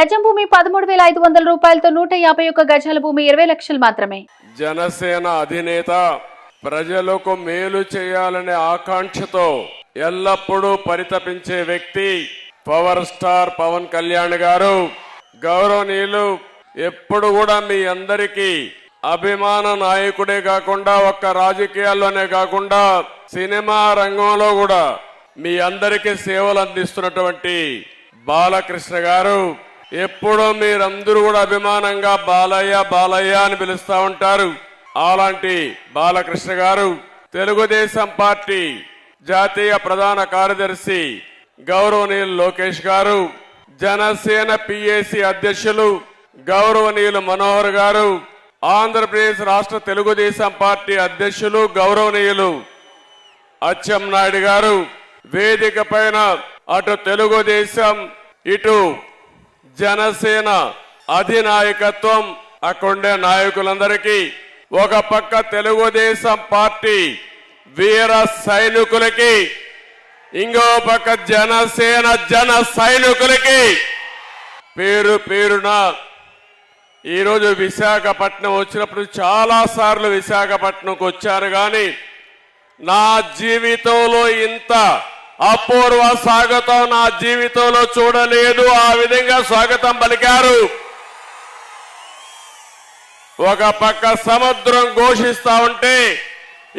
గజం భూమి 13,500 రూపాయలతో 151 గజాల భూమి 20 లక్షలు మాత్రమే. జనసేన అధినేత ప్రజలకు మేలు చేయాలనే ఆకాంక్షతో ఎల్లప్పుడూ పరితపించే వ్యక్తి పవర్ స్టార్ పవన్ కళ్యాణ్ గారు. గౌరవనీయులు, ఎప్పుడు కూడా మీ అందరికీ అభిమాన నాయకుడే కాకుండా ఒక్క రాజకీయాల్లోనే కాకుండా సినిమా రంగంలో కూడా మీ అందరికీ సేవలు అందిస్తున్నటువంటి బాలకృష్ణ గారు. ఎప్పుడూ మీరందరూ కూడా అభిమానంగా బాలయ్య బాలయ్య అని పిలుస్తా ఉంటారు. అలాంటి బాలకృష్ణ గారు తెలుగుదేశం పార్టీ జాతీయ ప్రధాన కార్యదర్శి గౌరవనీయులు లోకేష్ గారు, జనసేన పిఏసి అధ్యక్షులు గౌరవనీయులు మనోహర్ గారు, ఆంధ్రప్రదేశ్ రాష్ట్ర తెలుగుదేశం పార్టీ అధ్యక్షులు గౌరవనీయులు అచ్చెన్నాయుడు గారు, వేదిక పైన అటు తెలుగుదేశం ఇటు జనసేన అధినాయకత్వం అక్కడుండే నాయకులందరికీ, ఒక పక్క తెలుగుదేశం పార్టీ వీర సైనికులకి, ఇంకో పక్క జనసేన జన సైనికులకి పేరు పేరున ఈరోజు విశాఖపట్నం వచ్చినప్పుడు చాలా సార్లు విశాఖపట్నంకు వచ్చాను, కానీ నా జీవితంలో ఇంత అపూర్వ స్వాగతం నా జీవితంలో చూడలేదు. ఆ విధంగా స్వాగతం పలికారు. ఒక పక్క సముద్రం ఘోషిస్తా ఉంటే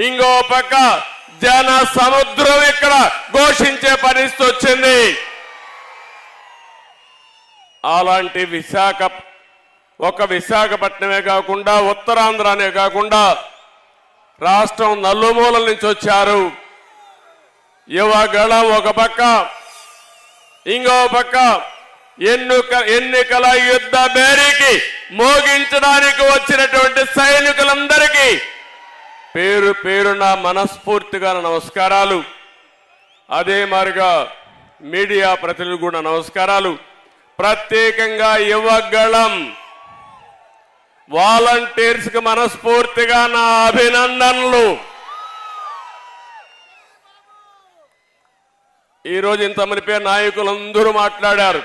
ఇంకో పక్క జన సముద్రం ఇక్కడ ఘోషించే పరిస్థితి వచ్చింది. అలాంటి విశాఖపట్నమే కాకుండా ఉత్తరాంధ్రనే కాకుండా రాష్ట్రం నలుమూలల నుంచి వచ్చారు. యువగళం ఒక పక్క, ఇంకో పక్క ఎన్నికల యుద్ధ బేరీకి మోగించడానికి వచ్చినటువంటి సైనికులందరికీ పేరు పేరున మనస్ఫూర్తిగా నమస్కారాలు. అదే మాదిరిగా మీడియా ప్రతినిధులు కూడా నమస్కారాలు. ప్రత్యేకంగా యువగళం వాలంటీర్స్ కి మనస్ఫూర్తిగా నా అభినందనలు. ఈరోజు ఇంతమంది పేరు నాయకులందరూ మాట్లాడారు.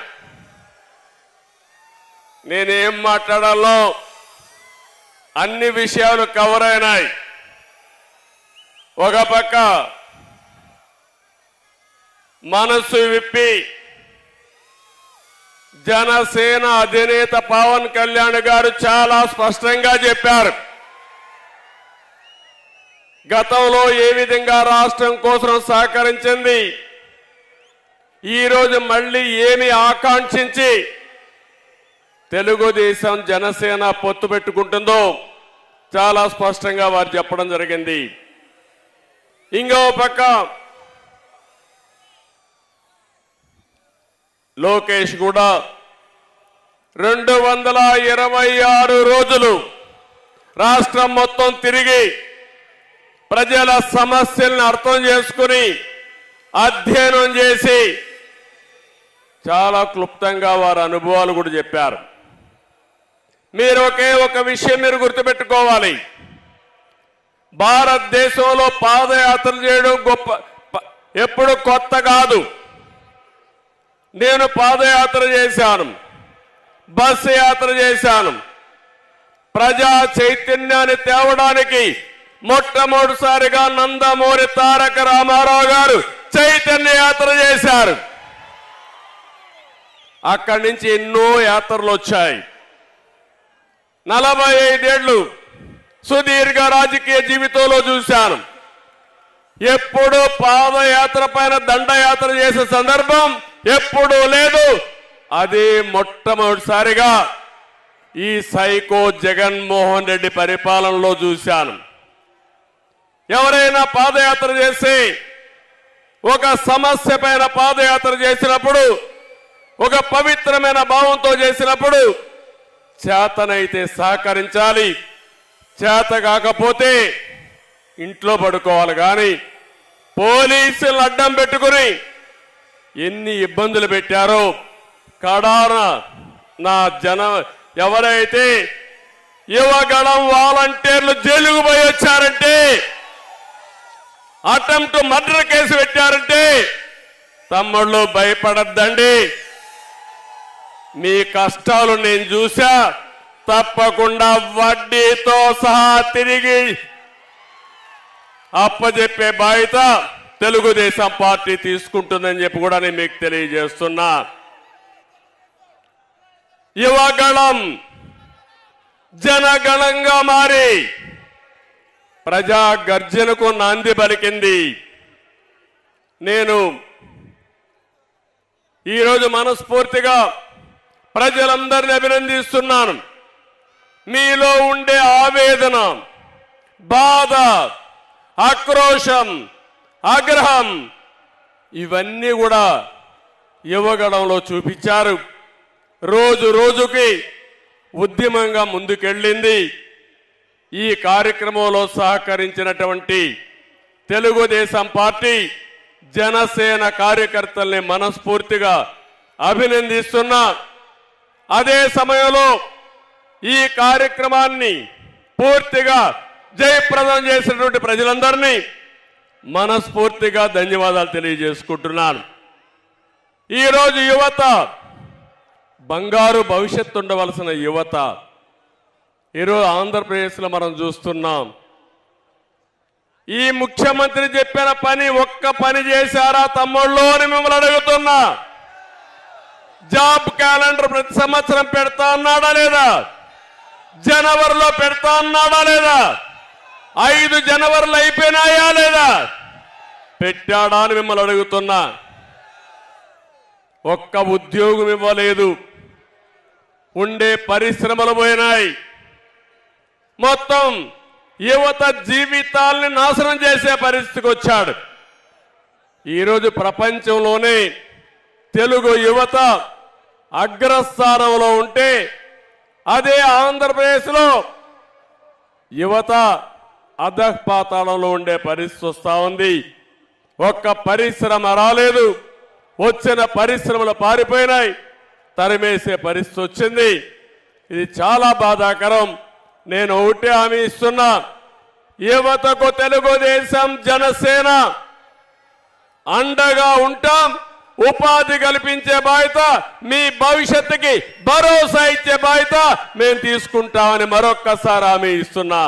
నేనేం మాట్లాడాలో అన్ని విషయాలు కవర్ అయినాయి. ఒక పక్క మనసు విప్పి జనసేన అధినేత పవన్ కళ్యాణ్ గారు చాలా స్పష్టంగా చెప్పారు. గతంలో ఏ విధంగా రాష్ట్రం కోసం సహకరించింది, ఈరోజు మళ్ళీ ఏమి ఆకాంక్షించి తెలుగుదేశం జనసేన పొత్తు పెట్టుకుంటుందో చాలా స్పష్టంగా వారు చెప్పడం జరిగింది. ఇంకో పక్క లోకేష్ కూడా 226 రోజులు రాష్ట్రం మొత్తం తిరిగి ప్రజల సమస్యలను అర్థం చేసుకుని అధ్యయనం చేసి చాలా క్లుప్తంగా వారి అనుభవాలు కూడా చెప్పారు. మీరు ఒక విషయం మీరు గుర్తుపెట్టుకోవాలి. భారతదేశంలో పాదయాత్ర చేయడం ఎప్పుడు కొత్త కాదు. నేను పాదయాత్ర చేశాను, బస్సు యాత్ర చేశాను. ప్రజా చైతన్యాన్ని తేవడానికి మొట్టమొదటిసారిగా నందమూరి తారక రామారావు గారు చైతన్య యాత్ర చేశారు. అక్కడి నుంచి ఎన్నో యాత్రలు వచ్చాయి. 45 ఏళ్లు సుదీర్ఘ రాజకీయ జీవితంలో చూశాను. ఎప్పుడు పాదయాత్ర పైన దండయాత్ర చేసే సందర్భం ఎప్పుడూ లేదు. అది మొట్టమొదటిసారిగా ఈ సైకో జగన్మోహన్ రెడ్డి పరిపాలనలో చూశాను. ఎవరైనా పాదయాత్ర చేసి ఒక సమస్య పైన పాదయాత్ర చేసినప్పుడు, ఒక పవిత్రమైన భావంతో చేసినప్పుడు చేతనైతే సహకరించాలి, చేత కాకపోతే ఇంట్లో పడుకోవాలి. కానీ పోలీసులు అడ్డం పెట్టుకుని ఎన్ని ఇబ్బందులు పెట్టారో కడాన నా ఎవరైతే యువగళం వాలంటీర్లు జైలుకు పోయి వచ్చారంటే, అటెంప్ట్ మర్డర్ కేసు పెట్టారంటే తమ్ముళ్ళు భయపడద్దండి. మీ కష్టాలు నేను చూసా. తప్పకుండా వడ్డీతో సహా తిరిగి అప్పజెప్పే బాధ్యత తెలుగుదేశం పార్టీ తీసుకుంటుందని చెప్పి కూడా నేను మీకు తెలియజేస్తున్నా. యువగళం జనగణంగా మారి ప్రజా గర్జనకు నాంది పలికింది. నేను ఈరోజు మనస్ఫూర్తిగా ప్రజలందరినీ అభినందిస్తున్నాను. మీలో ఉండే ఆవేదన, బాధ, ఆక్రోశం, ఆగ్రహం ఇవన్నీ కూడా యువగణంలో చూపించారు. రోజు రోజుకి ఉద్యమంగా ముందుకెళ్ళింది. ఈ కార్యక్రమంలో సహకరించినటువంటి తెలుగుదేశం పార్టీ, జనసేన కార్యకర్తల్ని మనస్ఫూర్తిగా అభినందిస్తున్నా. అదే సమయంలో ఈ కార్యక్రమాన్ని పూర్తిగా జయప్రదం చేసినటువంటి ప్రజలందరినీ మనస్ఫూర్తిగా ధన్యవాదాలు తెలియజేసుకుంటున్నాను. ఈరోజు యువత, బంగారు భవిష్యత్తు ఉండవలసిన యువత ఈరోజు ఆంధ్రప్రదేశ్లో మనం చూస్తున్నాం. ఈ ముఖ్యమంత్రి చెప్పిన పని ఒక్క పని చేశారా తమ్ముళ్ళు అని మిమ్మల్ని అడుగుతున్నా. జాబ్ క్యాలెండర్ ప్రతి సంవత్సరం పెడతా అన్నాడా లేదా? జనవరిలో పెడతా అన్నాడా లేదా? 5 జనవరిలో అయిపోయినాయా లేదా? పెట్టాడా అని మిమ్మల్ని అడుగుతున్నా. ఒక్క ఉద్యోగం ఇవ్వలేదు. ఉండే పరిశ్రమలు పోయినాయి. మొత్తం యువత జీవితాల్ని నాశనం చేసే పరిస్థితికి వచ్చాడు. ఈరోజు ప్రపంచంలోనే తెలుగు యువత అగ్రస్థానంలో ఉంటే, అదే ఆంధ్రప్రదేశ్లో యువత అధఃపాతాళంలో ఉండే పరిస్థితి వస్తా ఉంది. ఒక్క పరిశ్రమ రాలేదు. వచ్చిన పరిశ్రమలు పారిపోయినాయి. తరిమేసే పరిస్థితి వచ్చింది. ఇది చాలా బాధాకరం. నేను ఒకటే హామీ ఇస్తున్నా, యువతకు తెలుగుదేశం జనసేన అండగా ఉంటాం. ఉపాధి కల్పించే బాధ్యత, మీ భవిష్యత్తుకి భరోసా ఇచ్చే బాధ్యత మేము తీసుకుంటామని మరొక్కసారి హామీ ఇస్తున్నా.